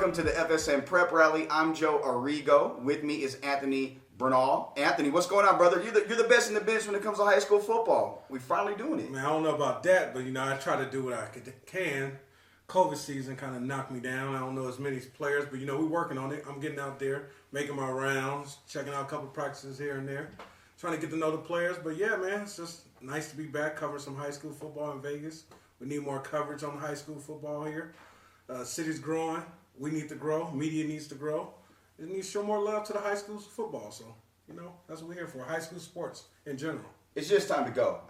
Welcome to the FSM Prep Rally. I'm Joe Arrigo. With me is Anthony Brenaugh. Anthony, what's going on, brother? You're the best in the business when it comes to high school football. We're finally doing it. Man, I don't know about that, but I try to do what I can. COVID season kind of knocked me down. I don't know as many players, but we're working on it. I'm getting out there, making my rounds, checking out a couple practices here and there, trying to get to know the players. But yeah, man, it's just nice to be back covering some high school football in Vegas. We need more coverage on high school football here. City's growing. We need to grow. Media needs to grow. It needs to show more love to the high school football. So, that's what we're here for, high school sports in general. It's just time to go.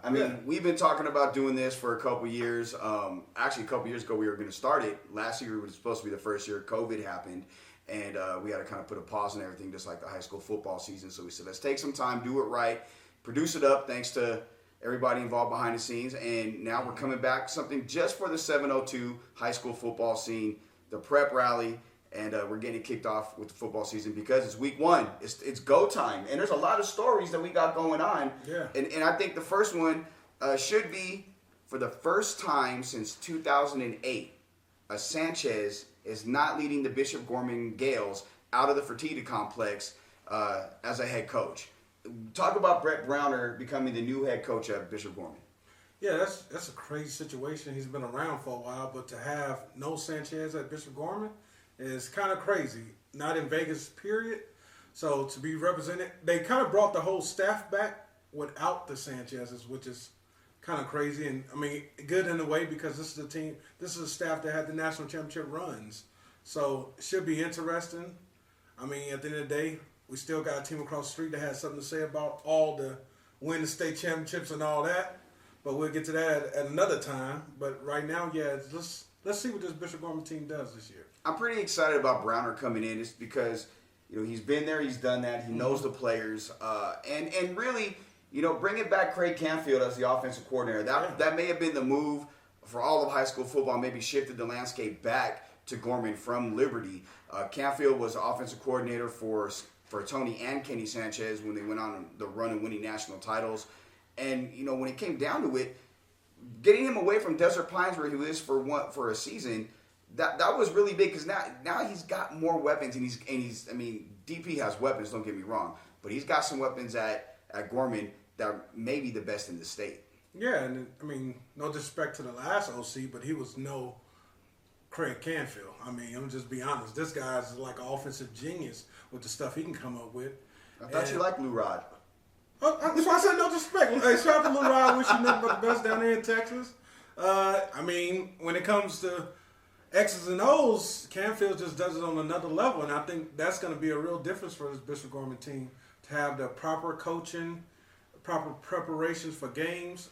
We've been talking about doing this for a couple years. Actually, a couple years ago, we were going to start it. Last year was supposed to be the first year COVID happened, and we had to kind of put a pause on everything, just like the high school football season. So we said, let's take some time, do it right, produce it up, thanks to everybody involved behind the scenes. And now we're coming back, something just for the 702 high school football scene, the Prep Rally. And we're getting it kicked off with the football season because it's week one. It's go time. And there's a lot of stories that we got going on. Yeah. And I think the first one should be, for the first time since 2008, a Sanchez is not leading the Bishop Gorman Gales out of the Fertitta complex as a head coach. Talk about Brett Browner becoming the new head coach at Bishop Gorman. Yeah, that's a crazy situation. He's been around for a while, but to have no Sanchez at Bishop Gorman is kind of crazy. Not in Vegas, period. So to be represented, they kind of brought the whole staff back without the Sanchez's, which is kind of crazy. And good in a way because this is a team, this is a staff that had the national championship runs. So it should be interesting. At the end of the day, we still got a team across the street that has something to say about all the win the state championships and all that. But we'll get to that at another time. But right now, yeah, let's see what this Bishop Gorman team does this year. I'm pretty excited about Browner coming in. It's because he's been there, he's done that, he knows the players, and really bringing back Craig Canfield as the offensive coordinator. That may have been the move for all of high school football. Maybe shifted the landscape back to Gorman from Liberty. Canfield was the offensive coordinator for Tony and Kenny Sanchez when they went on the run and winning national titles. And when it came down to it, getting him away from Desert Pines where he was for a season. That was really big because now he's got more weapons and he's DP has weapons, don't get me wrong, but he's got some weapons at Gorman that may be the best in the state. Yeah, and no disrespect to the last OC, but he was no Craig Canfield. I'm just be honest. This guy's like an offensive genius with the stuff he can come up with. I thought you liked Lou Rod. Oh, that's why I said no disrespect. Hey, shout out to Lou Rod. Wish you nothing but the best down there in Texas. When it comes to X's and O's, Canfield just does it on another level, and I think that's going to be a real difference for this Bishop Gorman team to have the proper coaching, proper preparations for games.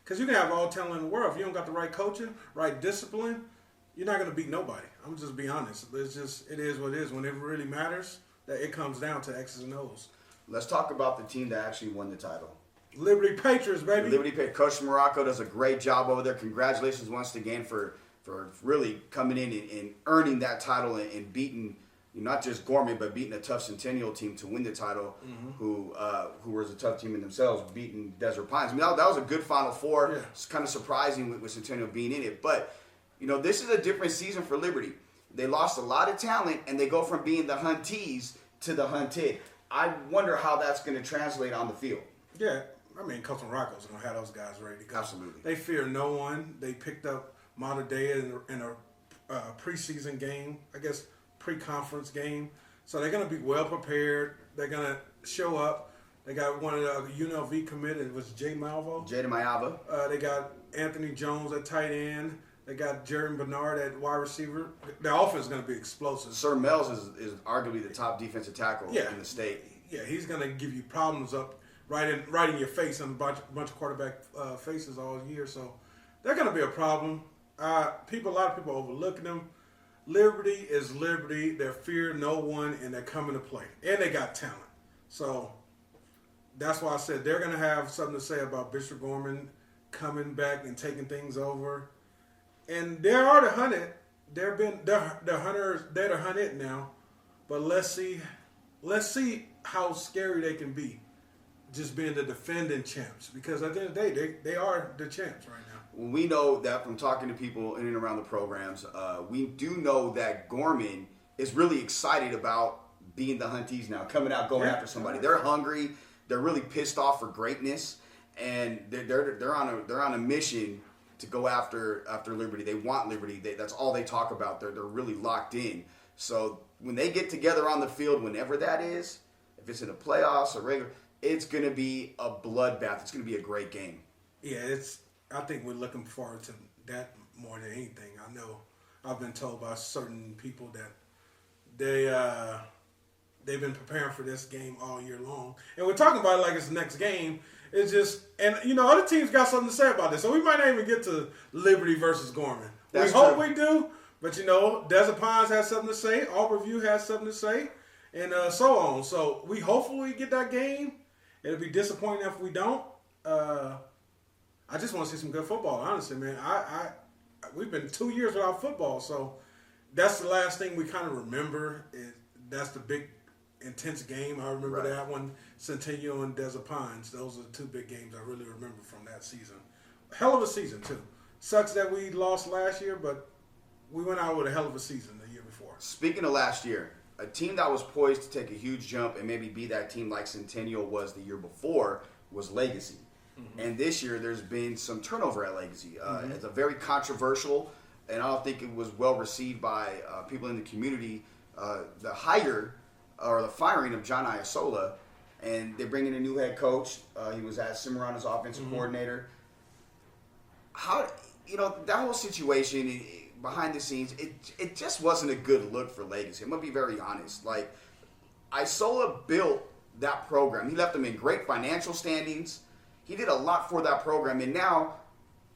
Because you can have all talent in the world. If you don't got the right coaching, right discipline, you're not going to beat nobody. I'm just be honest. It is what it is. When it really matters, that it comes down to X's and O's. Let's talk about the team that actually won the title. Liberty Patriots, baby. Liberty Patriots. Coach Morocco does a great job over there. Congratulations once again for really coming in and earning that title and beating, not just Gorman, but beating a tough Centennial team to win the title, who was a tough team in themselves, beating Desert Pines. That was a good Final Four. Yeah. It's kind of surprising with Centennial being in it. But, this is a different season for Liberty. They lost a lot of talent, and they go from being the Huntees to the Hunted. I wonder how that's going to translate on the field. Yeah, Coach Morocco's going to have those guys ready to go. Absolutely. They fear no one. They picked up Mater Dei in a preseason game, I guess pre-conference game. So they're going to be well prepared. They're going to show up. They got one of the UNLV committed. It was Jaden Mayava. They got Anthony Jones at tight end. They got Jeremy Bernard at wide receiver. Their offense is going to be explosive. Sir Mel's is arguably the top defensive tackle in the state. Yeah, he's going to give you problems up right in your face and a bunch of quarterback faces all year. So they're going to be a problem. A lot of people overlooking them. Liberty is Liberty. They fear no one, and they're coming to play. And they got talent. So that's why I said they're going to have something to say about Bishop Gorman coming back and taking things over. And they are the hunted. They're hunters. They're the hunted now. But let's see how scary they can be, just being the defending champs. Because at the end of the day, they are the champs right now. We know that from talking to people in and around the programs. We do know that Gorman is really excited about being the Hunties now, coming out, going after somebody. They're hungry. They're really pissed off for greatness, and they're on a mission to go after Liberty. They want Liberty. That's all they talk about. They're really locked in. So when they get together on the field, whenever that is, if it's in the playoffs or regular, it's going to be a bloodbath. It's going to be a great game. Yeah, I think we're looking forward to that more than anything. I know I've been told by certain people that they've been preparing for this game all year long. And we're talking about it like it's the next game. It's just, and other teams got something to say about this. So we might not even get to Liberty versus Gorman. That's we hope true. we do, but Desert Pines has something to say. Auburn View has something to say, and so on. So we hopefully get that game. It'll be disappointing if we don't. I just want to see some good football, honestly, man. We've been 2 years without football, so that's the last thing we kind of remember. That's the big, intense game. I remember that one, Centennial and Desert Pines. Those are the two big games I really remember from that season. Hell of a season, too. Sucks that we lost last year, but we went out with a hell of a season the year before. Speaking of last year, a team that was poised to take a huge jump and maybe be that team like Centennial was the year before was Legacy. Mm-hmm. And this year, there's been some turnover at Legacy. It's a very controversial, and I don't think it was well received by people in the community. The firing of John Iasola, and they bring in a new head coach. He was at Cimarron as offensive coordinator. How that whole situation behind the scenes, it just wasn't a good look for Legacy. I'm gonna be very honest. Like, Isola built that program. He left them in great financial standings. He did a lot for that program, and now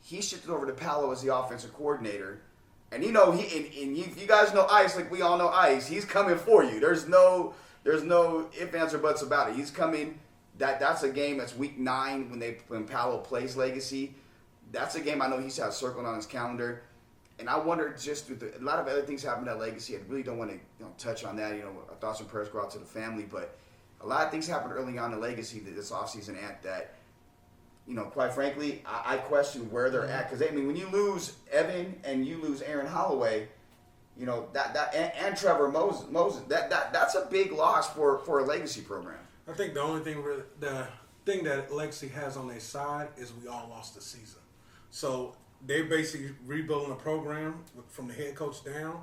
he shifted over to Palo as the offensive coordinator. And you guys know Ice, like we all know Ice. He's coming for you. There's no ifs, ands, or buts about it. He's coming. That's a game that's week 9 when Palo plays Legacy. That's a game I know he's had circled on his calendar. And I wonder, just with a lot of other things happened at Legacy, I really don't want to touch on that. Our thoughts and prayers go out to the family. But a lot of things happened early on in Legacy this offseason that, quite frankly, I question where they're at. Because, when you lose Evan and you lose Aaron Holloway, and Trevor Moses, that's a big loss for a Legacy program. I think the only thing, the thing that Legacy has on their side is we all lost the season. So they're basically rebuilding a program from the head coach down,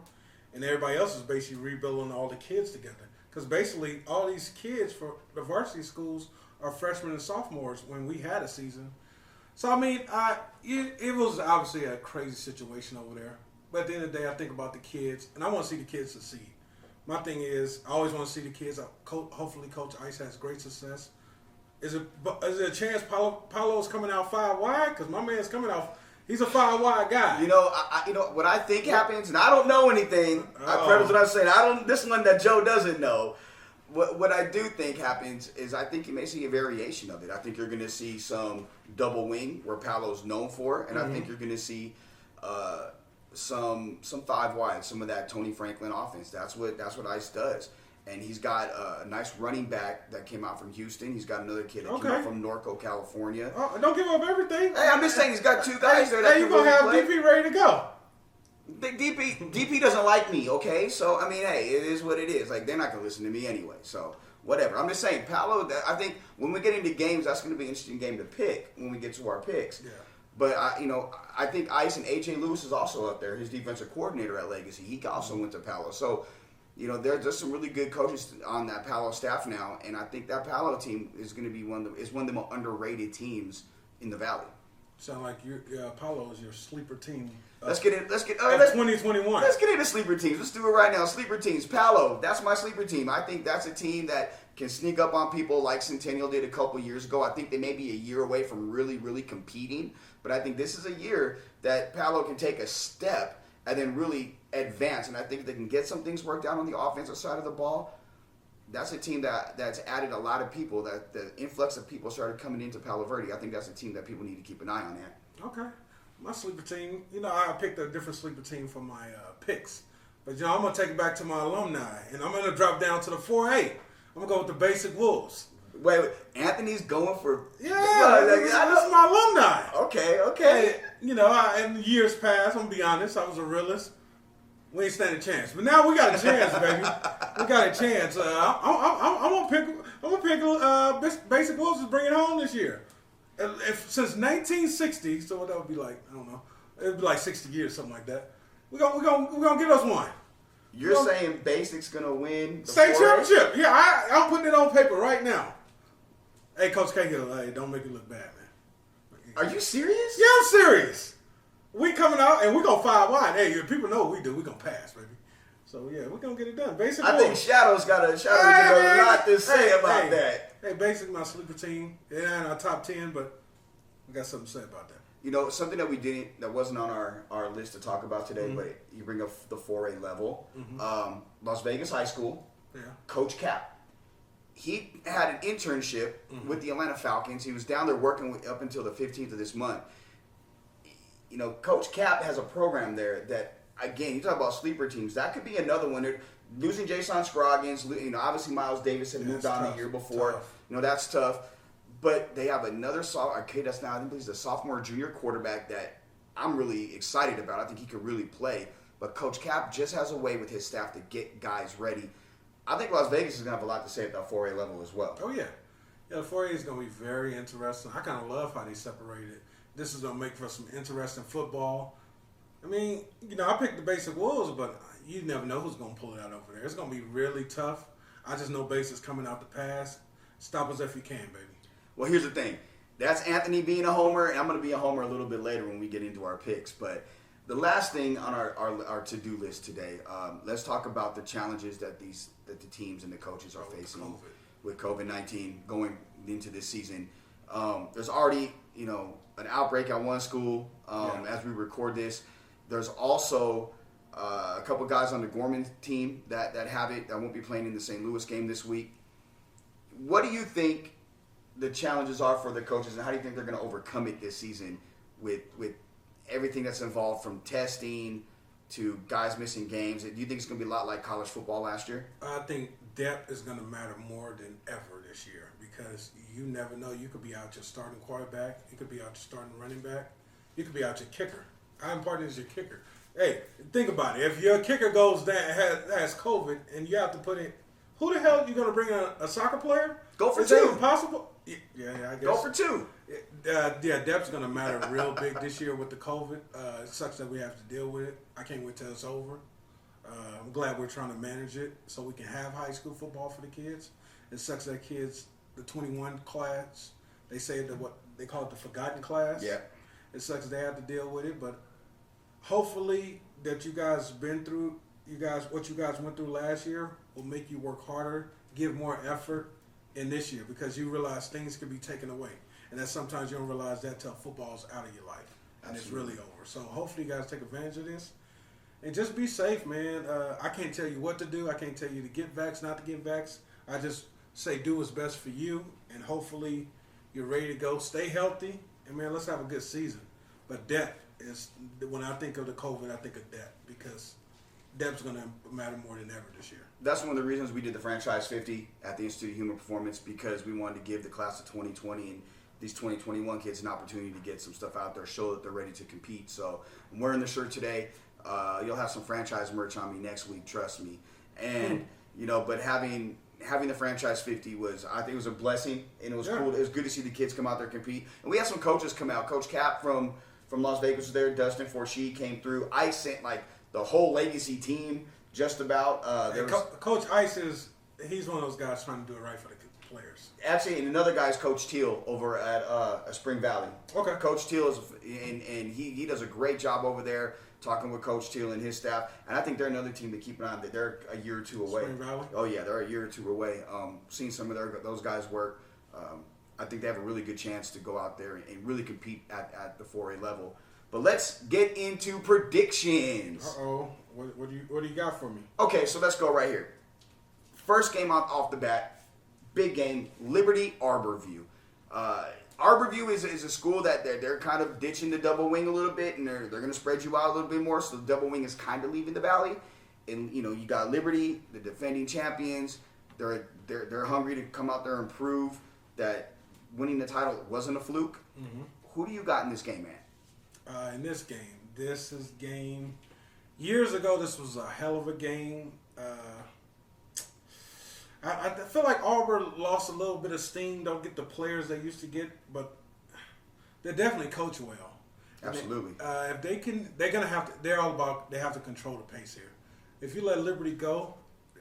and everybody else is basically rebuilding all the kids together. Because basically all these kids for the varsity schools are freshmen and sophomores when we had a season. So, it was obviously a crazy situation over there. But at the end of the day, I think about the kids, and I want to see the kids succeed. My thing is, I always want to see the kids. Hopefully, Coach Ice has great success. Is it a chance Palo's coming out 5 wide? Because my man's coming out. He's a 5 wide guy. What I think happens, and I don't know anything. I preface what I'm saying. This one that Joe doesn't know. What I do think happens is I think you may see a variation of it. I think you're going to see some double wing where Palo's known for, and I think you're going to see some 5 wide, some of that Tony Franklin offense. That's what Ice does. And he's got a nice running back that came out from Houston. He's got another kid that came out from Norco, California. Oh, don't give up everything. Hey, I'm just saying he's got 2 guys there that you're going to have DP ready to go. DP doesn't like me, okay? So, hey, it is what it is. Like, they're not going to listen to me anyway. So, whatever. I'm just saying, Palo, I think when we get into games, that's going to be an interesting game to pick when we get to our picks. Yeah. But, I think Ice and A.J. Lewis is also up there, his defensive coordinator at Legacy. He also went to Palo. So, there's some really good coaches on that Palo staff now, and I think that Palo team is going to be one of the more underrated teams in the Valley. Sound like Palo is your sleeper team. Let's get it. 2021. Let's get into sleeper teams. Let's do it right now. Sleeper teams. Palo, that's my sleeper team. I think that's a team that can sneak up on people like Centennial did a couple years ago. I think they may be a year away from really, really competing, but I think this is a year that Palo can take a step and then really advance. And I think they can get some things worked out on the offensive side of the ball. That's a team that's added a lot of people. That the influx of people started coming into Palo Verde. I think that's a team that people need to keep an eye on at. Okay. My sleeper team, I picked a different sleeper team for my picks. But, I'm going to take it back to my alumni. And I'm going to drop down to the 4A. I'm going to go with the Basic Wolves. Wait, Anthony's going for... Yeah, this is my alumni. Okay. And, in years past, I'm going to be honest, I was a realist. We ain't stand a chance. But now we got a chance, baby. We got a chance. I'm gonna pick Basic Wolves to bring it home this year. Since 1960, so what that would be like? I don't know. It'd be like 60 years, something like that. We're gonna get us one. You're saying Basic's gonna win the state 4A? championship? Yeah, I'm putting it on paper right now. Hey, Coach Cahill, hey, don't make it look bad, man. Are you serious? Yeah, I'm serious. We coming out and we're gonna 5 wide. Hey, if people know what we do, we're gonna pass, baby. So yeah, we're gonna get it done. Basic. I think Shadow's got a lot to say about that. Hey, Basic, my sleeper team. Yeah, in our top 10, but we got something to say about that. You know, something that wasn't on our list to talk about today, but you bring up the 4A level. Las Vegas High School, Coach Cap. He had an internship with the Atlanta Falcons. He was down there working up until the 15th of this month. You know, Coach Cap has a program there that, again, you talk about sleeper teams. That could be another one. They're losing Jason Scroggins, you know, obviously Miles Davis had moved on a year before. Tough. You know, that's tough. But they have another kid that's now, I think he's a sophomore, junior quarterback that I'm really excited about. I think he could really play. But Coach Cap just has a way with his staff to get guys ready. I think Las Vegas is going to have a lot to say at that 4A level as well. Oh, yeah. Yeah, the 4A is going to be very interesting. I kind of love how they separated. This is going to make for some interesting football. I mean, you know, I picked the Basic Wolves, but you never know who's going to pull it out over there. It's going to be really tough. I just know Basic's coming out the pass. Stop us if you can, baby. Well, here's the thing. That's Anthony being a homer, and I'm going to be a homer a little bit later when we get into our picks. But the last thing on our to-do list today, let's talk about the challenges that the teams and the coaches are facing with COVID-19 going into this season. There's already, you know, an outbreak at one school as we record this. There's also a couple guys on the Gorman team that have it that won't be playing in the St. Louis game this week. What do you think the challenges are for the coaches, and how do you think they're going to overcome it this season with everything that's involved, from testing to guys missing games? Do you think it's going to be a lot like college football last year? I think depth is going to matter more than ever this year, because you never know. You could be out your starting quarterback. You could be out your starting running back. You could be out your kicker. How important is your kicker? Hey, think about it. If your kicker goes down, has COVID, and you have to put in, who the hell are you going to bring a soccer player? Go for is two. Is that impossible? Yeah, I guess. Go for two. Yeah, depth's going to matter real big this year with the COVID. It sucks that we have to deal with it. I can't wait till it's over. I'm glad we're trying to manage it so we can have high school football for the kids. It sucks that kids, the 21 class, they say that what they call it the forgotten class. Yeah. It sucks they have to deal with it, but hopefully that what you guys went through last year will make you work harder, give more effort in this year, because you realize things can be taken away. And that sometimes you don't realize that till football's out of your life. And Absolutely. It's really over. So hopefully you guys take advantage of this. And just be safe, man. I can't tell you what to do. I can't tell you to get vaxxed, not to get vaxxed. I just say do what's best for you, and hopefully you're ready to go. Stay healthy, and, man, let's have a good season. But depth is, when I think of the COVID, I think of depth, because depth's going to matter more than ever this year. That's one of the reasons we did the Franchise 50 at the Institute of Human Performance, because we wanted to give the class of 2020 and these 2021 kids an opportunity to get some stuff out there, show that they're ready to compete. So I'm wearing the shirt today. You'll have some franchise merch on me next week, trust me. And, you know, but having the Franchise 50 I think it was a blessing, and it was cool. It was good to see the kids come out there and compete. And we had some coaches come out. Coach Cap from Las Vegas was there. Dustin Forshee came through. I sent, like, the whole legacy team just about. Coach Ice he's one of those guys trying to do it right for the players. Actually, and another guy's Coach Teal over at Spring Valley. Okay. Coach Teal and he does a great job over there, talking with Coach Teal and his staff. And I think they're another team to keep an eye on. They're a year or two away. Spring Valley? Oh, yeah, they're a year or two away. Seeing some of those guys work, I think they have a really good chance to go out there and really compete at the 4A level. But let's get into predictions. Uh-oh. What do you got for me? Okay, so let's go right here. First game off the bat, big game, Liberty Arborview. Arborview is a school that they're kind of ditching the double wing a little bit, and they're going to spread you out a little bit more, so the double wing is kind of leaving the valley. And, you know, you got Liberty, the defending champions. They're hungry to come out there and prove that winning the title wasn't a fluke. Mm-hmm. Who do you got in this game, man? In this game Years ago, this was a hell of a game. I feel like Auburn lost a little bit of steam. Don't get the players they used to get, but they definitely coach well. Absolutely. If they can, they're gonna have to. They're all about. They have to control the pace here. If you let Liberty go,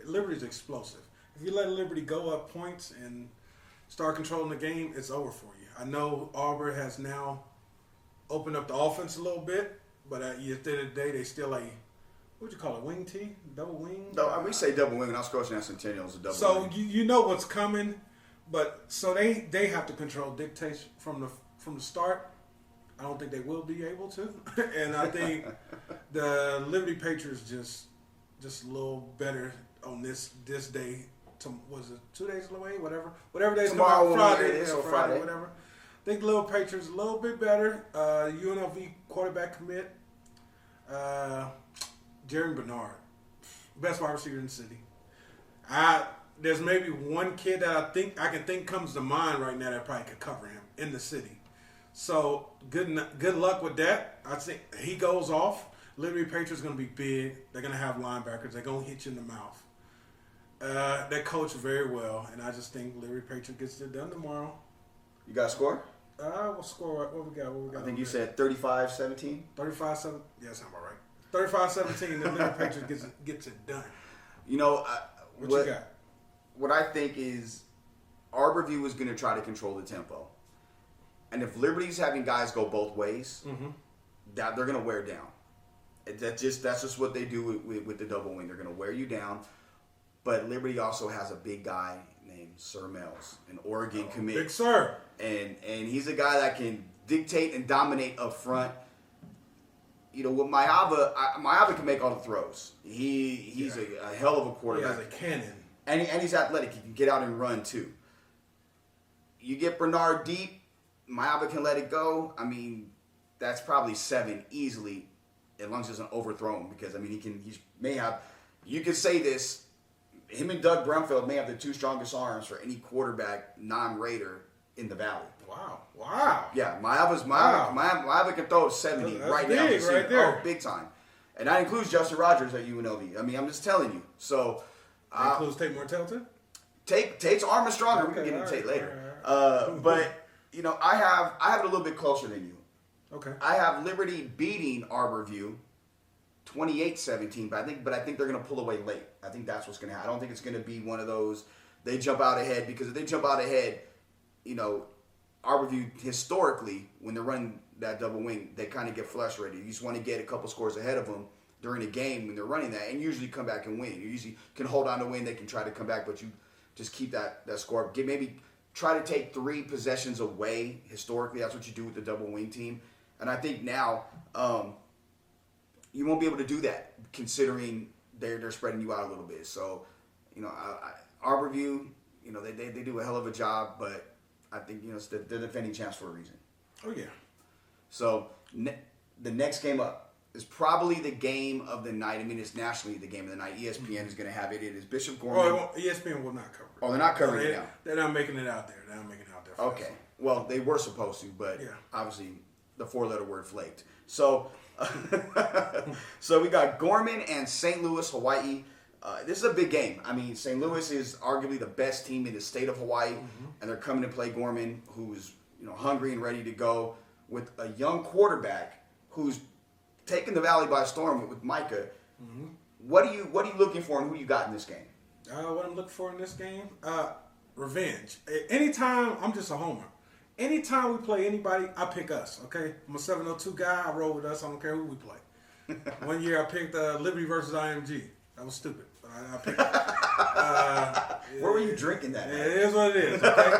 Liberty's explosive. If you let Liberty go up points and start controlling the game, it's over for you. I know Auburn has now opened up the offense a little bit, but at the end of the day, they still a what would you call it? Wing T? Double wing? No, we say double wing, and I was coaching at Centennial. It's a double So wing. you know what's coming, but so they have to control dictation from the start. I don't think they will be able to, and I think the Liberty Patriots just a little better on this day. Was it 2 days away? Whatever days Tomorrow, come out, Friday, Friday, whatever. I think the little Patriots a little bit better. UNLV quarterback commit. Jerry Brenaugh, best wide receiver in the city. There's maybe one kid that I can think comes to mind right now that probably could cover him in the city. So good luck with that. I think he goes off. Liberty Patriots going to be big. They're going to have linebackers. They're going to hit you in the mouth. They coach very well, and I just think Liberty Patriots gets it done tomorrow. You got a score? We'll score. What we got? I think you said 35-17. 35-7. Yeah, sounds about right. 35-17, the Liberty Patriots gets it done. You know, What you got? What I think is Arborview is going to try to control the tempo. And if Liberty's having guys go both ways, that they're going to wear down. That's just what they do with the double wing. They're going to wear you down. But Liberty also has a big guy named Sir Mells, an Oregon commit. Big Sir. And he's a guy that can dictate and dominate up front. You know, with Mayava can make all the throws. He's a hell of a quarterback. He has a cannon. And he's athletic. He can get out and run, too. You get Brenaugh deep, Mayava can let it go. I mean, that's probably 7 easily, as long as he doesn't overthrow him. Because, I mean, he may have, you could say this, him and Doug Brumfield may have the 2 strongest arms for any quarterback non-Raider in the Valley. Wow. Yeah, Mayava can throw 70 right now. Right there. Oh, big time. And that includes Justin Rogers at UNLV. I mean, I'm just telling you. So, That includes Tate Martell? Tate's arm is stronger. Okay, we can get into Tate later. Right. But, you know, I have it a little bit closer than you. Okay. I have Liberty beating Arborview 28-17, but I think they're going to pull away late. I think that's what's going to happen. I don't think it's going to be one of those they jump out ahead, because if they jump out ahead, you know, Arborview historically, when they're running that double wing, they kind of get flush ready. You just want to get a couple scores ahead of them during a game when they're running that, and usually come back and win. You usually can hold on to win. They can try to come back, but you just keep that score. Maybe try to take 3 possessions away. Historically, that's what you do with the double wing team. And I think now you won't be able to do that, considering they're spreading you out a little bit. So, you know, Arborview, you know, they do a hell of a job, but I think, you know, it's the defending champs for a reason. Oh, yeah. So the next game up is probably the game of the night. I mean, it's nationally the game of the night. ESPN is going to have it. It is Bishop Gorman. ESPN will not cover it. Oh, they're not covering it now. They're not making it out there. Okay. Well, they were supposed to, but obviously the 4-letter word flaked. So, so we got Gorman and St. Louis, Hawaii. This is a big game. I mean, St. Louis is arguably the best team in the state of Hawaii, and they're coming to play Gorman, who's, you know, hungry and ready to go, with a young quarterback who's taking the Valley by storm with Micah. What are you looking for, and who you got in this game? What I'm looking for in this game? Revenge. Anytime, I'm just a homer. Anytime we play anybody, I pick us, okay? I'm a 702 guy. I roll with us. I don't care who we play. One year I picked Liberty versus IMG. That was stupid. But I picked it. Where were you drinking that night? It is what it is, okay?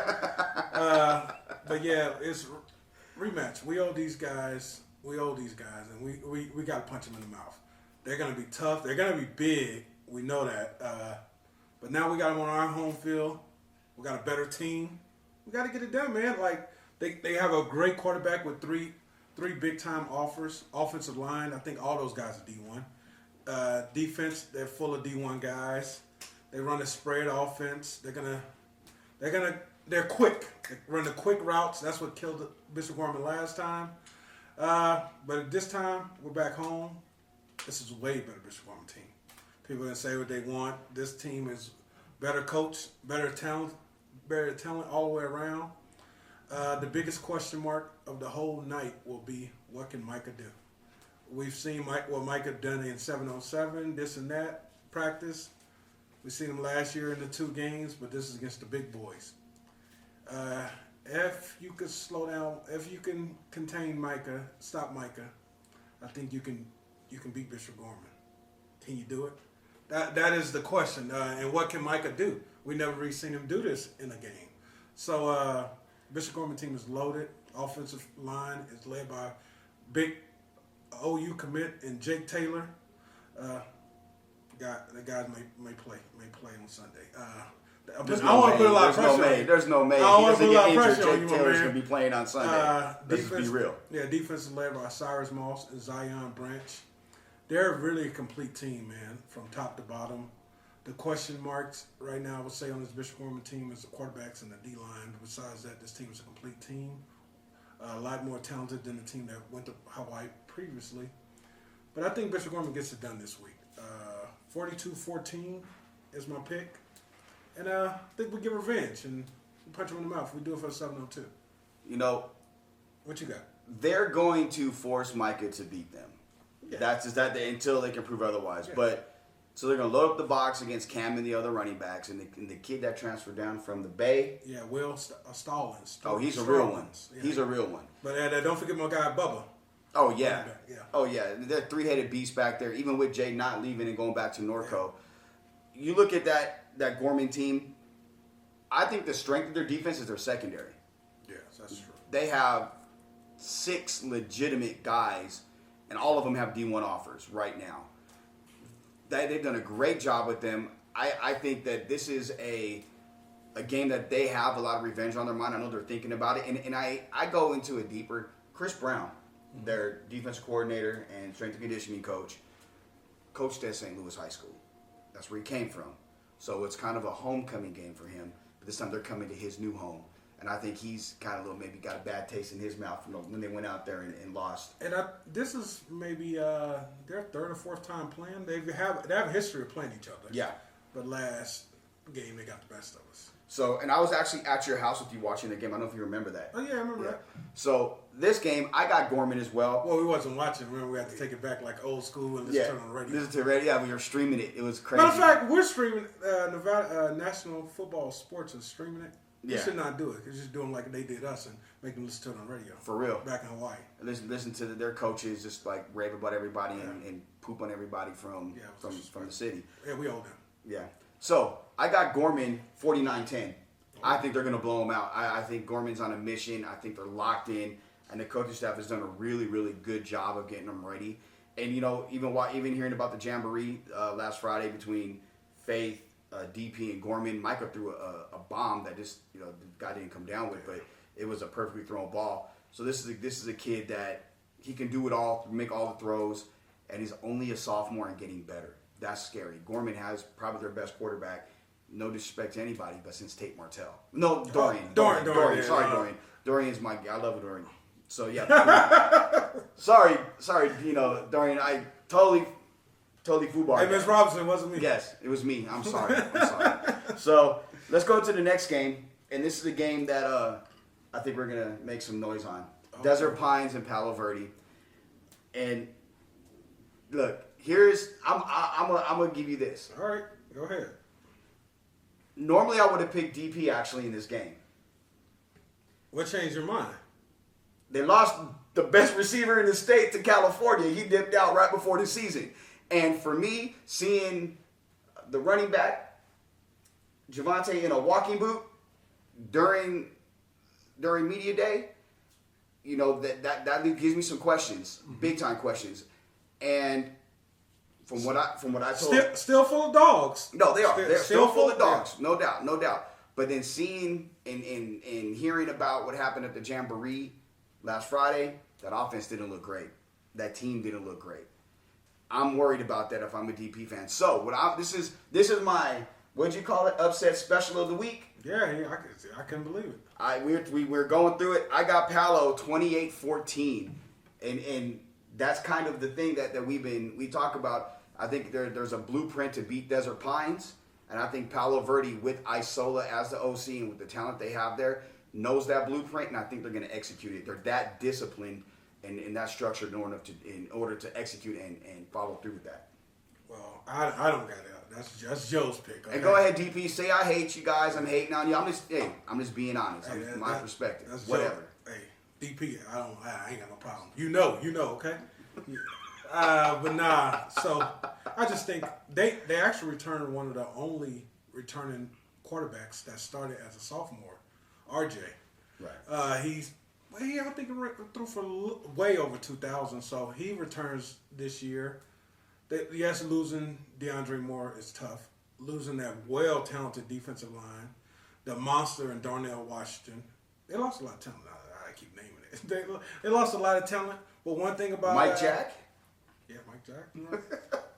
But yeah, it's rematch. We owe these guys, and we got to punch them in the mouth. They're going to be tough. They're going to be big. We know that. But now we got them on our home field. We got a better team. We got to get it done, man. Like, they have a great quarterback with three big-time offers. Offensive line, I think all those guys are D1. Defense, they're full of D1 guys. They run a spread offense. They're quick. They run the quick routes. That's what killed Bishop Gorman last time. But this time, we're back home. This is a way better Bishop Gorman team. People can say what they want. This team is better coach, better talent all the way around. The biggest question mark of the whole night will be, what can Micah do? We've seen what Micah done in 7-on-7, this and that practice. We've seen him last year in the 2 games, but this is against the big boys. If you could slow down, if you can contain Micah, stop Micah, I think you can beat Bishop Gorman. Can you do it? That is the question. And what can Micah do? We never really seen him do this in a game. So Bishop Gorman team is loaded. Offensive line is led by big OU commit and Jake Taylor. The guys may play on Sunday. I want to put a lot of pressure on you. There's no May. I don't want He to put a lot of doesn't pressure get on injured. you, Jake my Taylor's man. going to be playing on Sunday. Let's just be real. Yeah, defense is led by Cyrus Moss and Zion Branch. They're really a complete team, man, from top to bottom. The question marks right now, I would say, on this Bishop Gorman team is the quarterbacks and the D-line. Besides that, this team is a complete team. A lot more talented than the team that went to Hawaii previously. But I think Bishop Gorman gets it done this week. 42-14 is my pick. And I think we get revenge and punch them in the mouth. We do it for 7-2. You know, what you got? They're going to force Micah to beat them. Yeah. That's just that until they can prove otherwise. Yeah. But so they're going to load up the box against Cam and the other running backs, and the kid that transferred down from the Bay. Yeah, Will Stallings. Oh, he's a real one. Yeah. He's a real one. But don't forget my guy Bubba. Oh yeah. Oh yeah. They're 3-headed beast back there. Even with Jay not leaving and going back to Norco, you look at that Gorman team. I think the strength of their defense is their secondary. Yes, that's true. They have 6 legitimate guys, and all of them have D1 offers right now. They've done a great job with them. I think that this is a game that they have a lot of revenge on their mind. I know they're thinking about it. And I go into a deeper. Chris Brown, their defensive coordinator and strength and conditioning coach, coached at St. Louis High School. That's where he came from. So it's kind of a homecoming game for him. But this time they're coming to his new home. And I think he's kind of maybe got a bad taste in his mouth from when they went out there and lost. And this is maybe their 3rd or 4th time playing. They have a history of playing each other. Yeah. But last game they got the best of us. So, and I was actually at your house with you watching the game. I don't know if you remember that. Oh, yeah, I remember that. So, this game, I got Gorman as well. Well, we wasn't watching. Remember, we had to take it back like old school and just turn on the radio. Listen to the radio. Yeah, we were streaming it. It was crazy. Matter of fact, we're streaming. Nevada National Football Sports is streaming it. You should not do it. You just do them like they did us and make them listen to it on radio. For real. Back in Hawaii. Listen to their coaches just like rave about everybody and poop on everybody from the city. Yeah, we owe them. Yeah. So, I got Gorman 49-10. I think they're going to blow them out. I think Gorman's on a mission. I think they're locked in. And the coaching staff has done a really, really good job of getting them ready. And, you know, even hearing about the jamboree last Friday between Faith, DP, and Gorman, Micah threw a bomb that just, the guy didn't come down with, but it was a perfectly thrown ball. So this is a kid that he can do it all, make all the throws, and he's only a sophomore and getting better. That's scary. Gorman has probably their best quarterback. No disrespect to anybody, but since Tate Martell. No, Dorian. Dorian. Sorry, Dorian. Dorian's my guy. I love Dorian. So, yeah. sorry, Dorian, I totally foobarred. Hey, Miss Robinson, it wasn't me. Yes, it was me. I'm sorry. So, let's go to the next game. And this is a game that I think we're going to make some noise on. Okay. Desert Pines and Palo Verde. And, look, I'm going to give you this. All right, go ahead. Normally, I would have picked DP actually in this game. What changed your mind? They lost the best receiver in the state to California. He dipped out right before the season. And for me, seeing the running back, Javante, in a walking boot during media day, that gives me some questions, big time questions. And from what I told, still full of dogs. No, they are. They're still full of dogs, no doubt. But then seeing and hearing about what happened at the jamboree last Friday, that offense didn't look great. That team didn't look great. I'm worried about that if I'm a DP fan. So this is my, what'd you call it, upset special of the week? Yeah, I couldn't believe it. We're going through it. I got Palo 28-14, and that's kind of the thing that we talk about. I think there's a blueprint to beat Desert Pines, and I think Palo Verde with Isola as the OC and with the talent they have there knows that blueprint, and I think they're going to execute it. They're that disciplined and that structured in order to execute and follow through with that. Well, I don't got it. That's Joe's pick. Okay? And go ahead, DP. Say I hate you guys. I'm hating on you. I'm just being honest. Hey, my perspective. That's Whatever. Joe. Hey, DP. I ain't got no problem. You know. Okay. But nah. So I just think they actually returned one of the only returning quarterbacks that started as a sophomore, RJ. Right. I think he threw for way over 2,000. So he returns this year. Yes, losing DeAndre Moore is tough. Losing that well-talented defensive line, the monster in Darnell Washington. They lost a lot of talent. I keep naming it. They lost a lot of talent. But one thing about Mike Jack. Yeah, Mike Jack.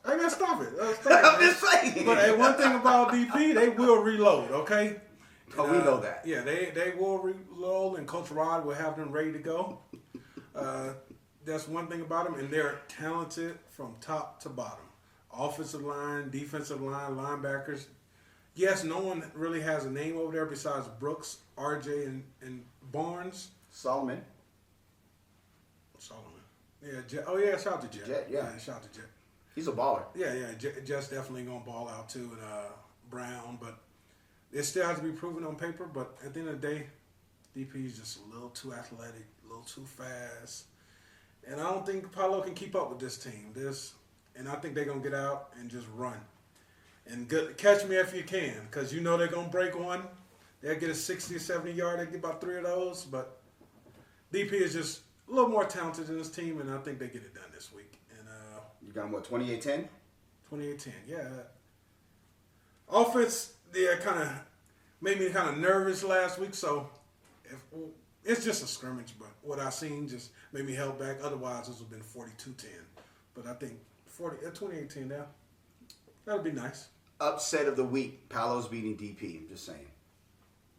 Hey man, stop it. I'm just saying. But hey, one thing about DP, they will reload. Okay. Oh, we know that. Yeah, they will reload, and Coach Rod will have them ready to go. That's one thing about them, and they're talented from top to bottom. Offensive line, defensive line, linebackers. Yes, no one really has a name over there besides Brooks, RJ, and Barnes. Solomon. Yeah, shout out to Jet. Jet, yeah. Shout out to Jet. He's a baller. Yeah, Jet's definitely going to ball out too, and Brown, but it still has to be proven on paper, but at the end of the day, DP is just a little too athletic, a little too fast. And I don't think Palo can keep up with this team. And I think they're going to get out and just run. And catch me if you can, because you know they're going to break one. They'll get a 60 or 70 yard. They get about 3 of those. But DP is just a little more talented than this team, and I think they get it done this week. And you got them, what, 28-10? 28-10, yeah. Offense, kind of made me kind of nervous last week, so it's just a scrimmage, but what I seen just made me held back. Otherwise, this would have been 42-10. But I think 28-10 now, that'll be nice. Upset of the week, Palo's beating DP. I'm just saying.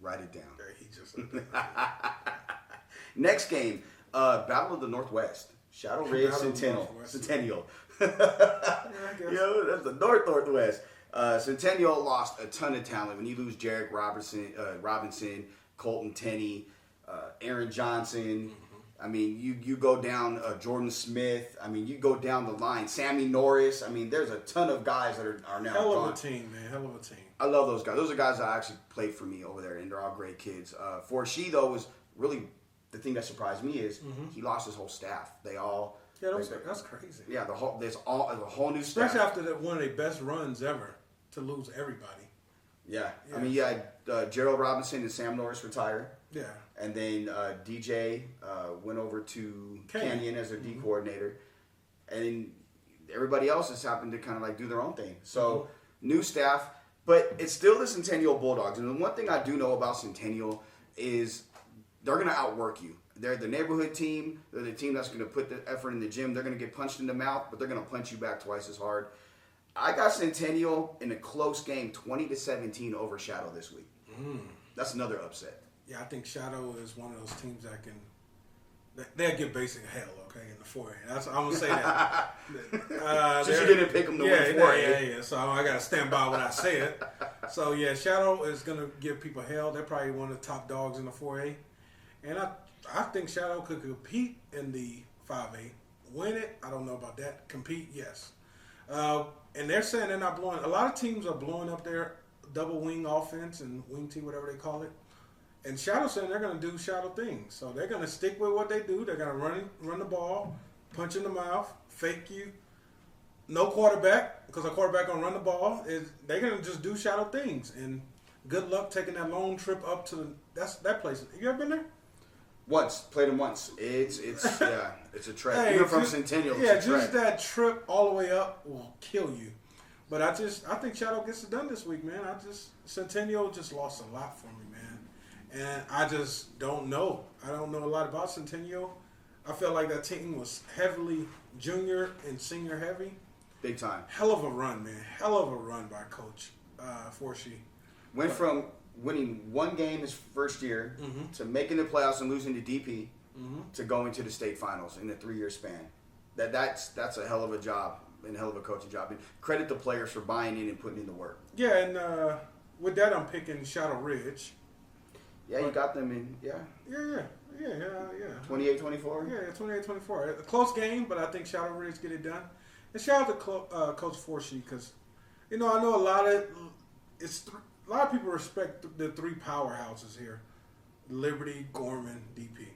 Write it down. Yeah, he just Next game, Battle of the Northwest. Shadow Ridge Centennial. Yo, that's the Northwest. Centennial lost a ton of talent. When you lose Jarek Robinson, Colton Tenney, Aaron Johnson. I mean, you go down Jordan Smith. I mean, you go down the line. Sammy Norris. I mean, there's a ton of guys that are now Hell gone. of a team, man. Hell of a team. I love those guys. Those are guys that actually played for me over there, and they're all great kids. Forshe, though, was really the thing that surprised me is he lost his whole staff. They all... Yeah, that's crazy. Yeah, there's a whole new staff. Especially after one of their best runs ever to lose everybody. Yeah. I mean, you had Gerald Robinson and Sam Norris retire. Yeah. And then DJ went over to Canyon as their D coordinator. And then everybody else has happened to kind of like do their own thing. So, new staff. But it's still the Centennial Bulldogs. And the one thing I do know about Centennial is they're going to outwork you. They're the neighborhood team. They're the team that's going to put the effort in the gym. They're going to get punched in the mouth, but they're going to punch you back twice as hard. I got Centennial in a close game, 20-17 over Shadow this week. That's another upset. Yeah, I think Shadow is one of those teams they'll get basic hell, okay, in the 4A. I'm going to say that. Since you didn't pick them to win 4A. Yeah. So I got to stand by what I said. So, yeah, Shadow is going to give people hell. They're probably one of the top dogs in the 4A. And I think Shadow could compete in the 5A. Win it, I don't know about that. Compete, yes. And they're saying they're not blowing. A lot of teams are blowing up their double wing offense and wing T, whatever they call it. And Shadow's saying they're going to do Shadow things. So they're going to stick with what they do. They're going to run the ball, punch in the mouth, fake you. No quarterback, because a quarterback going to run the ball. They're going to just do Shadow things. And good luck taking that long trip up to that place. You ever been there? Once. Played them once. It's a trek. Hey, even from Centennial, yeah, it's a trek. just that trip all the way up will kill you. But I think Shadow gets it done this week, man. Centennial just lost a lot for me, man. And I just don't know. I don't know a lot about Centennial. I felt like that team was heavily junior and senior heavy. Big time. Hell of a run, man. Hell of a run by Coach Forshe. Went from winning one game his first year to making the playoffs and losing to DP to going to the state finals in a 3-year span. that's a hell of a job and a hell of a coaching job. And credit the players for buying in and putting in the work. Yeah, and with that, I'm picking Shadow Ridge. Yeah, you got them in. Yeah. Yeah. 28-24? Yeah, 28-24. A close game, but I think Shadow Ridge get it done. And shout out to Coach Forshee because, I know a lot of people respect the three powerhouses here: Liberty, Gorman, DP.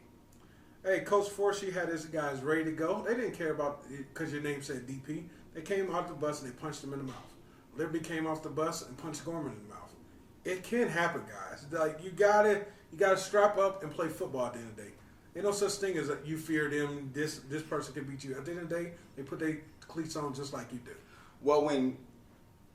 Hey, Coach Forshee had his guys ready to go. They didn't care about because your name said DP. They came off the bus and they punched him in the mouth. Liberty came off the bus and punched Gorman in the mouth. It can happen, guys. Like you gotta strap up and play football at the end of the day. Ain't no such thing as you fear them. This person can beat you. At the end of the day, they put their cleats on just like you do. Well, when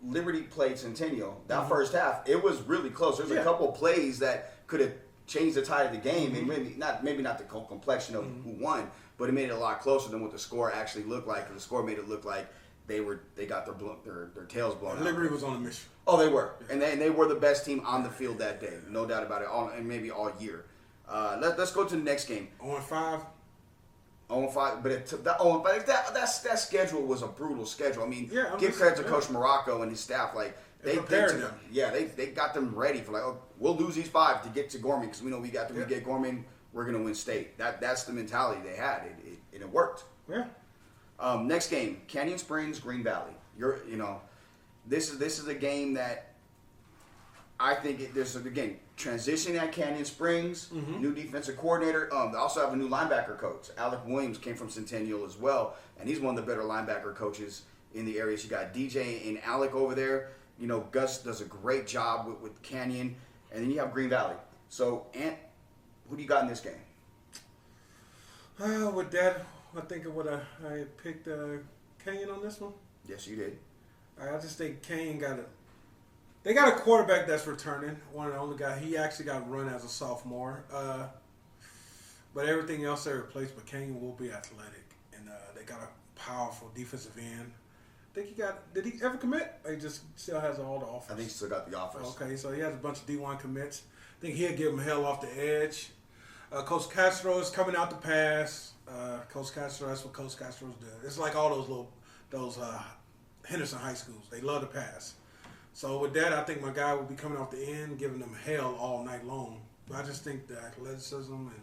Liberty played Centennial, that first half, it was really close. There's a couple plays that could have changed the tide of the game, and maybe not the complexion of who won, but it made it a lot closer than what the score actually looked like. The score made it look like they got their tails blown out. Liberty was on a mission. Oh, they were, and they were the best team on the field that day, no doubt about it. And maybe all year. Let's go to the next game. 0-5. 0-5, but that schedule was a brutal schedule. I mean, give credit to Coach Morocco and his staff. Like they prepared them. Yeah, they got them ready for we'll lose these 5 to get to Gorman because we know we get Gorman, we're gonna win state. That's the mentality they had. It worked. Yeah. Next game, Canyon Springs, Green Valley. This is a game that I think there's again transition at Canyon Springs, new defensive coordinator. They also have a new linebacker coach. Alec Williams came from Centennial as well, and he's one of the better linebacker coaches in the area. So you got DJ and Alec over there. Gus does a great job with Canyon, and then you have Green Valley. So, Ant, who do you got in this game? With that, I think of what I picked Canyon on this one. Yes, you did. I just think Canyon they got a quarterback that's returning. One of the only guy. He actually got run as a sophomore. But everything else they replaced. But Canyon will be athletic, and they got a powerful defensive end. I think did he ever commit? He just still has all the offers. I think he still got the offers. Okay, so he has a bunch of D1 commits. I think he'll give him hell off the edge. Coach Castro is coming out to pass. Coach Castro, that's what Coach Castro's do. It's like all those Henderson high schools. They love to pass. So with that, I think my guy will be coming off the end, giving them hell all night long. But I just think the athleticism, and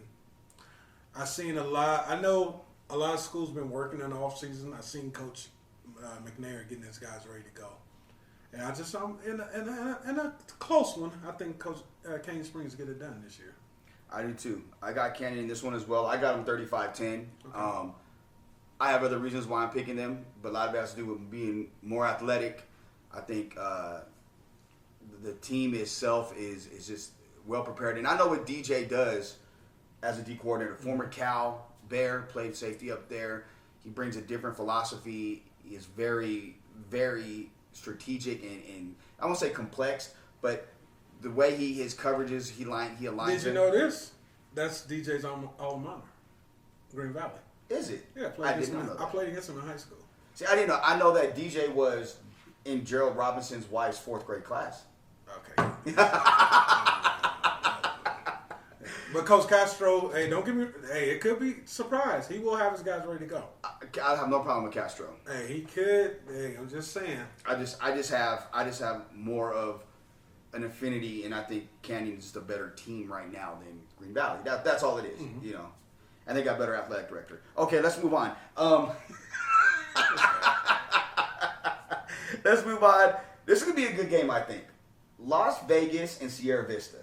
I've seen a lot. I know a lot of schools been working in the off season. I've seen Coach McNair getting his guys ready to go, and I just in a close one. I think Coach Canyon Springs get it done this year. I do too. I got Canyon in this one as well. I got them 35-10. Okay. I have other reasons why I'm picking them, but a lot of it has to do with being more athletic. I think the team itself is just well prepared. And I know what DJ does as a D coordinator. Former Cal Bear, played safety up there. He brings a different philosophy. He is very, very strategic and I won't say complex, but the way his coverages, he aligns. Did you know this? That's DJ's alma mater, Green Valley. Is it? Yeah, I played against him in high school. See, I didn't know. I know that DJ was in Gerald Robinson's wife's 4th grade class. Okay. But Coach Castro, hey, don't give me. Hey, it could be surprise. He will have his guys ready to go. I have no problem with Castro. Hey, he could. Hey, I'm just saying. I just have more of an affinity, and I think Canyon is just a better team right now than Green Valley. That's all it is, And they got better athletic director. Okay, let's move on. Let's move on. This is gonna be a good game, I think. Las Vegas and Sierra Vista.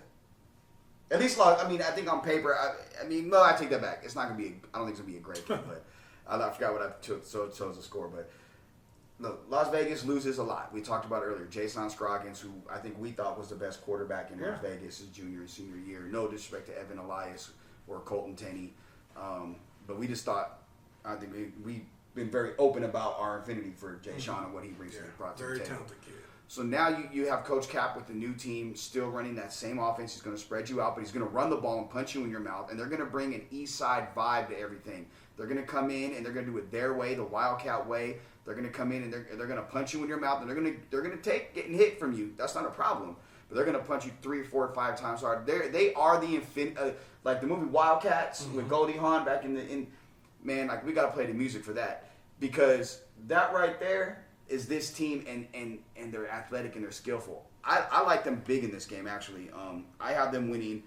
At least, I think on paper. I take that back. It's not gonna be. I don't think it's gonna be a great game, but I forgot what I took. So it shows the score, but. Look, Las Vegas loses a lot. We talked about earlier. Jason Scroggins, who I think we thought was the best quarterback in Las Vegas his junior and senior year. No disrespect to Evan Elias or Colton Tenney. But we just thought, I think we've been very open about our affinity for Jay Sean and what he brings to the table. Very talented kid. So now you have Coach Cap with the new team still running that same offense. He's going to spread you out, but he's going to run the ball and punch you in your mouth. And they're going to bring an East Side vibe to everything. They're going to come in and they're going to do it their way, the Wildcat way. They're going to come in and they're going to punch you in your mouth, and they're going to take getting hit from you. That's not a problem. But they're going to punch you 3 or 4 or 5 times hard. They are the like the movie Wildcats with Goldie Hawn back in man, like we got to play the music for that. because that right there is this team, and they're athletic and they're skillful. I like them big in this game, actually. I have them winning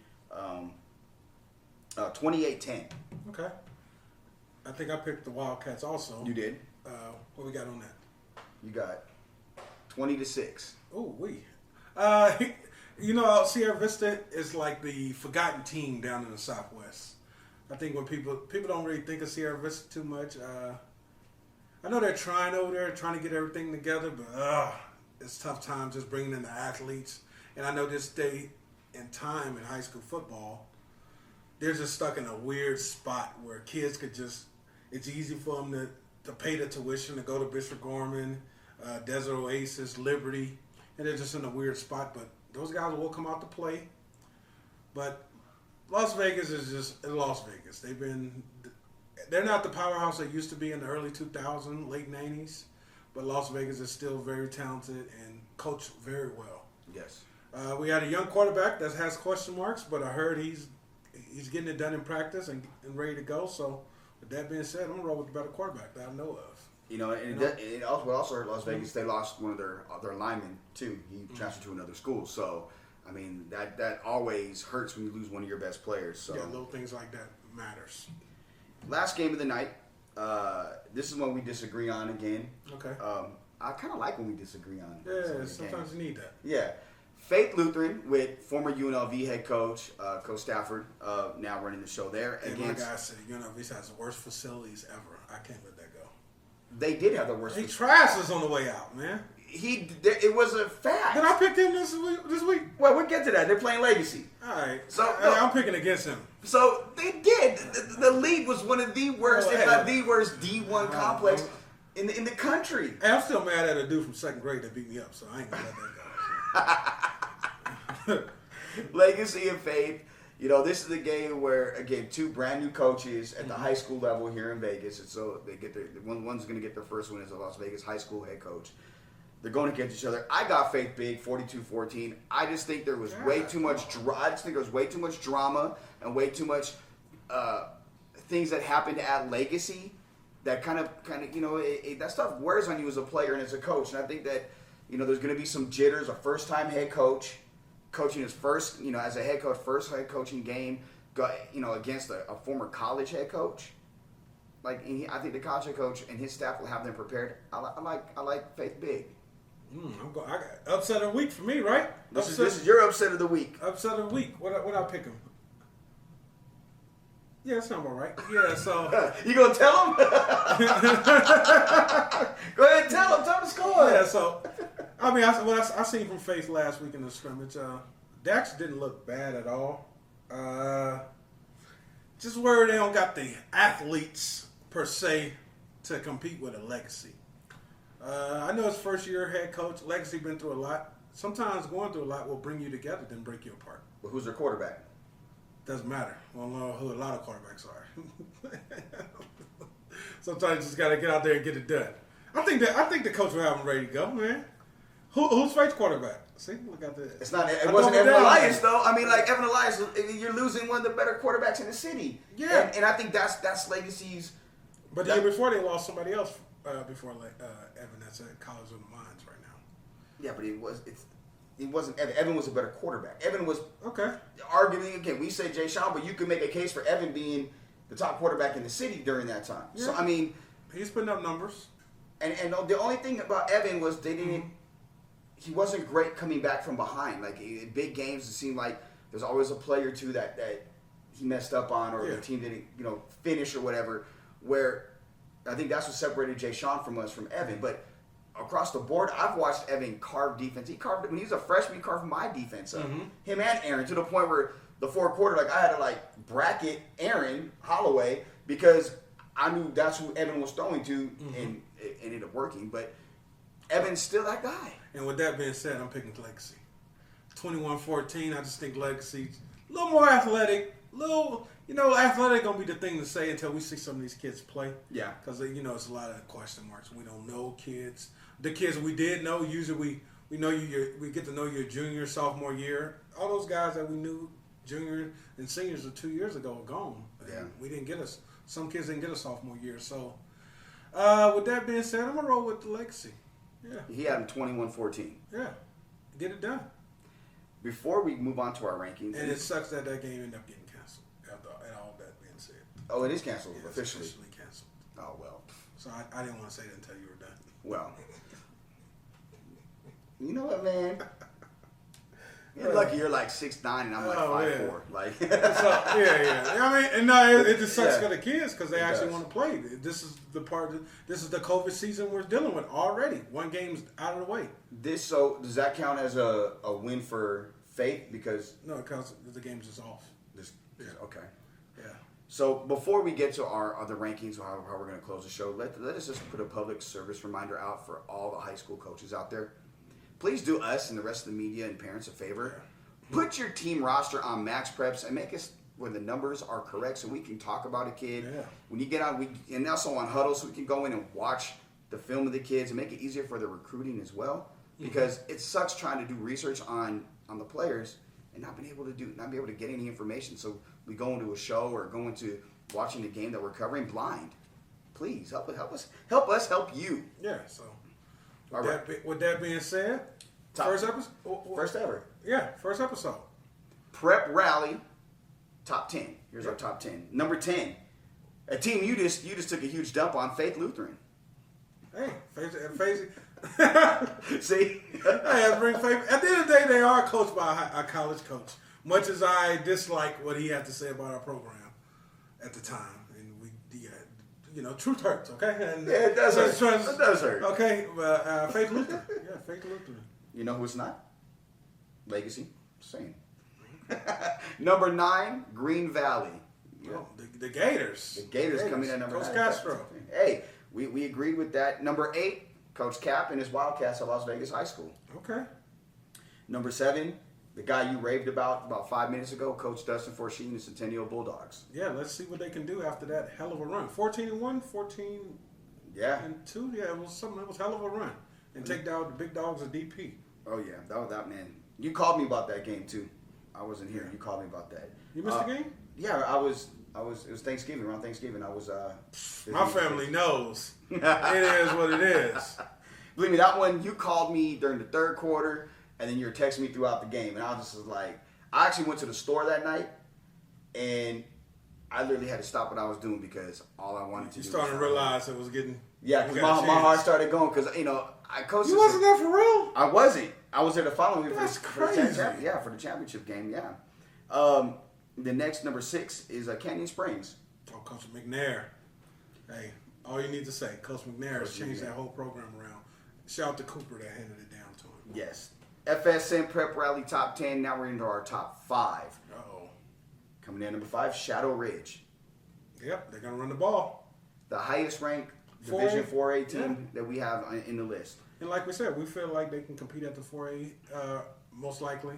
28-10. Okay. I think I picked the Wildcats also. You did? What we got on that? You got 20-6. Oh, Sierra Vista is like the forgotten team down in the Southwest. I think when people don't really think of Sierra Vista too much. I know they're trying over there, trying to get everything together, but it's tough time just bringing in the athletes. And I know this day and time in high school football, they're just stuck in a weird spot where kids could just, it's easy for them to pay the tuition to go to Bishop Gorman, Desert Oasis, Liberty, and they're just in a weird spot. But those guys will come out to play. But Las Vegas is just Las Vegas. They're not the powerhouse they used to be in the early 2000s, late 90s, but Las Vegas is still very talented and coached very well. Yes. We had a young quarterback that has question marks, but I heard he's getting it done in practice and ready to go. So, with that being said, I'm going to roll with the better quarterback that I know of. It also hurt Las Vegas. They lost one of their linemen, too. He transferred to another school. So, I mean, that always hurts when you lose one of your best players. So. Yeah, little things like that matters. Last game of the night. This is one we disagree on again. Okay. I kind of like when we disagree on. Yeah, sometimes you need that. Yeah. Faith Lutheran with former UNLV head coach, Coach Stafford, now running the show there. And my guy said UNLV has the worst facilities ever. I can't let that go. They did have the worst. He trashed us on the way out, man. It was a fact. Did I pick him this week? Well, we'll get to that. They're playing Legacy. All right. So I'm picking against him. So they did. The league was one of the worst, if not the worst, D1 complex in the country. Hey, I'm still mad at a dude from second grade that beat me up, so I ain't gonna let that go. Legacy and Faith. This is a game where, again, two brand new coaches at the high school level here in Vegas. And so they get one's going to get their first win as a Las Vegas high school head coach. They're going against each other. I got Faith big, 42-14. I just think there was way too much. I just think there was way too much drama and way too much things that happened at Legacy that kind of that stuff wears on you as a player and as a coach. And I think that there's going to be some jitters. A first-time head coach coaching his first, as a head coach, first head coaching game, against a former college head coach. I think the college head coach and his staff will have them prepared. I like Faith big. I got upset of the week for me, right? This is your upset of the week. Upset of the week. What I pick him? Yeah, that sounds all right. Yeah, so you gonna tell him? Go ahead and tell him. Tell him the score. Yeah, so I mean, I seen from Faith last week in the scrimmage. Dax didn't look bad at all. Just where they don't got the athletes per se to compete with a Legacy. I know his first year head coach. Legacy been through a lot. Sometimes going through a lot will bring you together, then break you apart. But who's their quarterback? Doesn't matter. We don't know who a lot of quarterbacks are. Sometimes you just gotta get out there and get it done. I think the coach will have him ready to go, man. Who's Faith's quarterback? See, look out there. It wasn't Evan Elias though. I mean, like Evan Elias, you're losing one of the better quarterbacks in the city. Yeah, and I think that's Legacy's. But the year before they lost somebody else before Evan. That's at College of the Mines right now. Yeah, but it wasn't Evan. Evan was a better quarterback. Evan was arguably, again, we say Jay Sean, but you could make a case for Evan being the top quarterback in the city during that time. Yeah. So I mean, he's putting up numbers. And the only thing about Evan was they didn't. Mm-hmm. He wasn't great coming back from behind. Like in big games, it seemed like there's always a play or two that he messed up on, or the team didn't finish or whatever. Where I think that's what separated Jay Sean from us from Evan. But across the board, I've watched Evan carve defense. He carved when he was a freshman. He carved my defense up. Mm-hmm. Him and Aaron, to the point where the fourth quarter, I had to bracket Aaron Holloway because I knew that's who Evan was throwing to, and it ended up working. But Evan's still that guy. And with that being said, I'm picking Legacy. 21-14, I just think Legacy's a little more athletic. Athletic going to be the thing to say until we see some of these kids play. Yeah. Because, it's a lot of question marks. We don't know kids. The kids we did know, usually we know we get to know your junior, sophomore year. All those guys that we knew, junior and seniors of 2 years ago, are gone. Yeah. We didn't get some kids didn't get a sophomore year. So, With that being said, I'm gonna roll with the legacy. Yeah. He had him 21-14. Yeah. Get it done. Before we move on to our rankings, And it sucks that game ended up getting canceled. After all that being said. oh, it is canceled Yeah, it's officially. officially canceled. Oh well. So I didn't want to say that until you were done. Well, you know what, man? You're lucky you're like 6'9" and I'm like 5'4". Like, So, yeah. I mean, and no, it just sucks Yeah. for the kids because they actually does. want to play. This is the COVID season we're dealing with already. One game's out of the way. so does that count as a win for Faith? Because No, because the game's just off. okay. Yeah. So before we get to our other rankings, or how we're going to close the show, let us just put a public service reminder out for all the high school coaches out there. Please do us and the rest of the media and parents a favor. Put your team roster on Max Preps and make us where the numbers are correct so we can talk about a kid. Yeah. When you get on, and also on Huddle, so we can go in and watch the film of the kids and make it easier for the recruiting as well. Because it sucks trying to do research on the players and not be able to get any information. So we go into a show or go into watching the game that we're covering blind. Please help us help you. Yeah. So All right. with that being said, first episode. First ever. Yeah, first episode. Prep Rally, top 10. Here's our top 10. Number 10, a team you just took a huge dump on, Faith Lutheran. Hey, See? Hey, bring faith. At the end of the day, they are coached by a college coach. Much as I dislike what he had to say about our program at the time, and truth hurts. Okay, and Yeah, it does hurt. It does hurt. Okay, but Faith Lutheran. Yeah, Faith Lutheran. You know who it's not? Legacy. Same. Number 9, Green Valley. Yeah. Oh, the Gators. The Gators coming in at number Coach 9. Castro. Hey, we agreed with that. Number 8, Coach Cap and his Wildcats at Las Vegas High School. Okay. Number 7, the guy you raved about 5 minutes ago, Coach Dustin Forsheen, the Centennial Bulldogs. Yeah, let's see what they can do after that hell of a run. 14-1, 14-2. Yeah. Yeah, it was hell of a run. And take down the big dogs of DP. Oh yeah, that man. You called me about that game too. I wasn't here. You called me about that. You missed the game? Yeah, I was. It was Thanksgiving. Around Thanksgiving, I was. My family knows. It is what it is. Believe me, that one you called me during the third quarter, and then you were texting me throughout the game, and I was just like, I actually went to the store that night, and I literally had to stop what I was doing because all I wanted to do. You started to realize it was getting. Yeah, because my heart started going because I coached. You wasn't there for real? I wasn't. I was there the following week. That's for the crazy. for the championship game. Yeah. The next number 6 is Canyon Springs. Oh, Coach McNair. Hey, all you need to say, Coach McNair has changed that whole program around. Shout out to Cooper that handed it down to him. Yes. FSM Prep Rally top 10. Now we're into our top 5. Uh-oh. Coming in number 5, Shadow Ridge. Yep, they're going to run the ball. The highest ranked 4A? Division 4A team that we have in the list. And like we said, we feel like they can compete at the 4A most likely.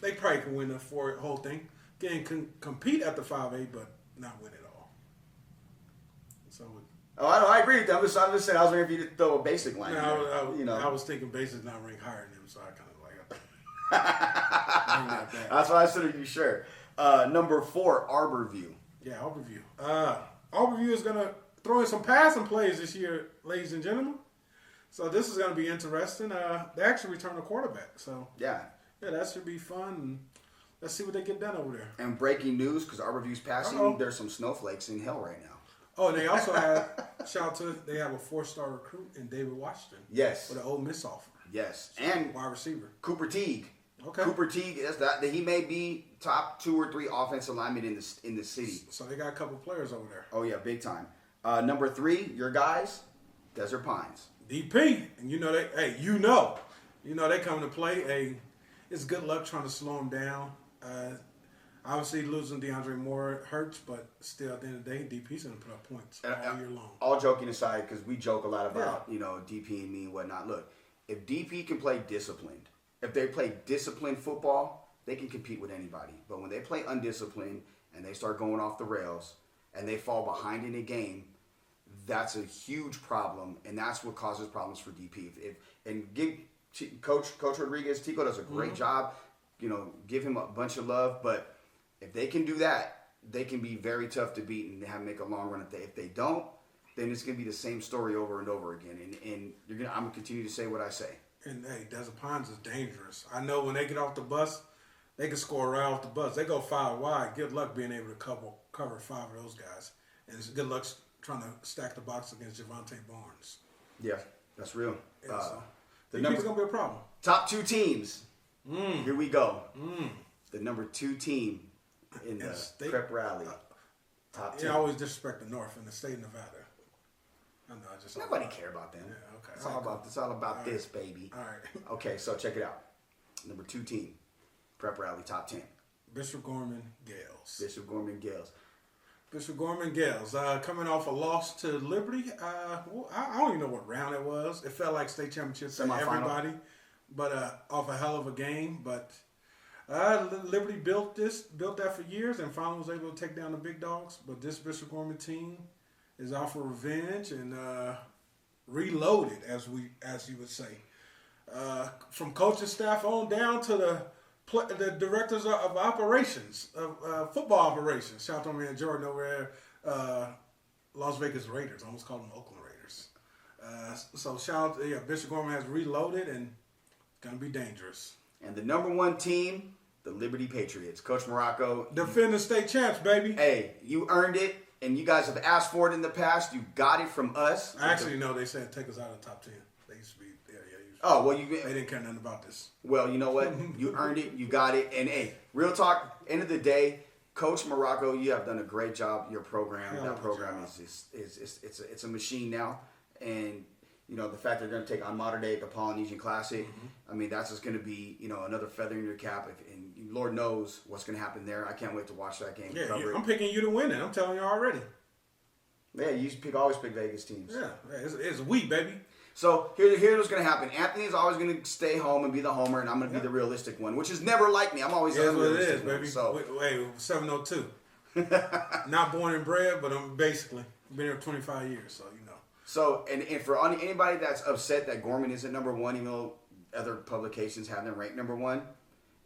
They probably can win the whole thing. Again, can compete at the 5A, but not win it all. So, I agree with that. I'm just saying, I was wondering if you could throw a basic line. I was thinking Basics not ranked higher than them, so I kind of like That's why I said, are you sure? Number 4, Arborview. Yeah, Arborview. Arborview is going to throw in some passing plays this year, ladies and gentlemen. So this is going to be interesting. They actually returned a quarterback, so Yeah, that should be fun. And let's see what they get done over there. and breaking news, because Arborview's passing, Uh-oh. there's some snowflakes in hell right now. Oh, and they also they have a 4-star recruit in David Washington. Yes. With an Ole Miss offer. Yes, and Wide receiver. Cooper Teague. Okay. Cooper Teague, that he may be top 2 or 3 offensive linemen in the city. So they got a couple players over there. Oh yeah, big time. Number 3, your guys, Desert Pines. DP, and they come to play. It's good luck trying to slow them down. Obviously, losing DeAndre Moore hurts, but still, at the end of the day, DP's going to put up points all year long. All joking aside, because we joke a lot about DP and me and whatnot. Look, if DP can play disciplined, if they play disciplined football, they can compete with anybody. But when they play undisciplined and they start going off the rails and they fall behind in a game, that's a huge problem, and that's what causes problems for DP. Coach Rodriguez, Tico does a great job. Give him a bunch of love, but if they can do that, they can be very tough to beat and make a long run. If they don't, then it's going to be the same story over and over again. And I'm going to continue to say what I say. And, hey, Desert Pines is dangerous. I know when they get off the bus, they can score right off the bus. They go 5 wide. Good luck being able to cover 5 of those guys. And it's good luck trying to stack the box against Javonte Barnes. Yeah, that's real. Yeah, so he's going to be a problem. Top 2 teams. Here we go. The number 2 team in the prep rally. Top 10. You always disrespect the North in the state of Nevada. I know, Nobody care about them. Yeah, okay. It's all about this, baby. All right. Okay, so check it out. Number 2 team, prep rally, top 10. Bishop Gorman Gales. Bishop Gorman Gales. Bishop Gorman Gales, coming off a loss to Liberty. I don't even know what round it was. It felt like state championship for everybody, but off a hell of a game. But Liberty built that for years, and finally was able to take down the big dogs. But this Bishop Gorman team is out for revenge and reloaded, as you would say, from coaching staff on down to the directors of operations, of football operations. Shout out to my man Jordan over there, Las Vegas Raiders. I almost called them Oakland Raiders. So shout out, Bishop Gorman has reloaded and it's going to be dangerous. And the number 1 team, the Liberty Patriots. Coach Morocco. Defending state champs, baby. Hey, you earned it, and you guys have asked for it in the past. You got it from us. Actually, no, they said take us out of the top 10. They used to be there. They didn't care nothing about this. Well, you know what? You earned it. You got it. And, hey, real talk, end of the day, Coach Morocco, you have done a great job. Your program, that program is a machine now. And, you know, the fact they're going to take on Modern Day at the Polynesian Classic, I mean, that's just going to be, you know, another feather in your cap. And Lord knows what's going to happen there. I can't wait to watch that game. Yeah, I'm picking you to win it. I'm telling you already. Yeah, you always pick Vegas teams. Yeah, it's we, baby. So here's what's going to happen. Anthony's always going to stay home and be the homer, and I'm going to be the realistic one, which is never like me. I'm always the unrealistic one. Baby. So wait, 702. Not born and bred, but I'm basically been here 25 years, so you know. So and for anybody that's upset that Gorman isn't number 1, even though other publications have them ranked number 1,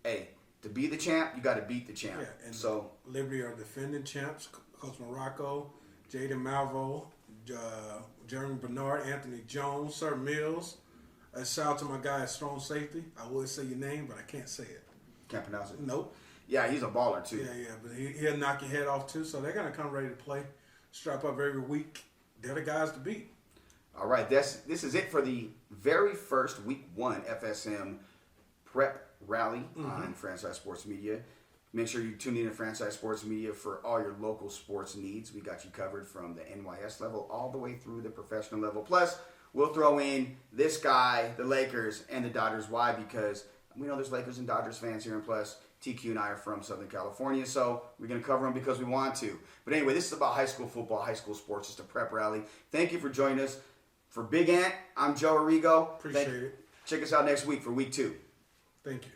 hey, to be the champ, you got to beat the champ. Yeah, and so Liberty are defending champs. Coach Morocco, Jaden Malvo, Jeremy Bernard, Anthony Jones, Sir Mills. Shout out to my guy at strong safety. I would say your name, but I can't say it. Can't pronounce it? Nope. Yeah, he's a baller, too. Yeah, but he'll knock your head off, too. So they're going to come ready to play, strap up every week. They're the guys to beat. All right, this is it for the very first Week 1 FSM Prep Rally on Franchise Sports Media. Make sure you tune in to Franchise Sports Media for all your local sports needs. We got you covered from the NYS level all the way through the professional level. Plus, we'll throw in this guy, the Lakers, and the Dodgers. Why? Because we know there's Lakers and Dodgers fans here, and plus, TQ and I are from Southern California, so we're going to cover them because we want to. But anyway, this is about high school football, high school sports, just a prep rally. Thank you for joining us. For Big Ant, I'm Joe Arrigo. Appreciate it. Check us out next week for Week 2. Thank you.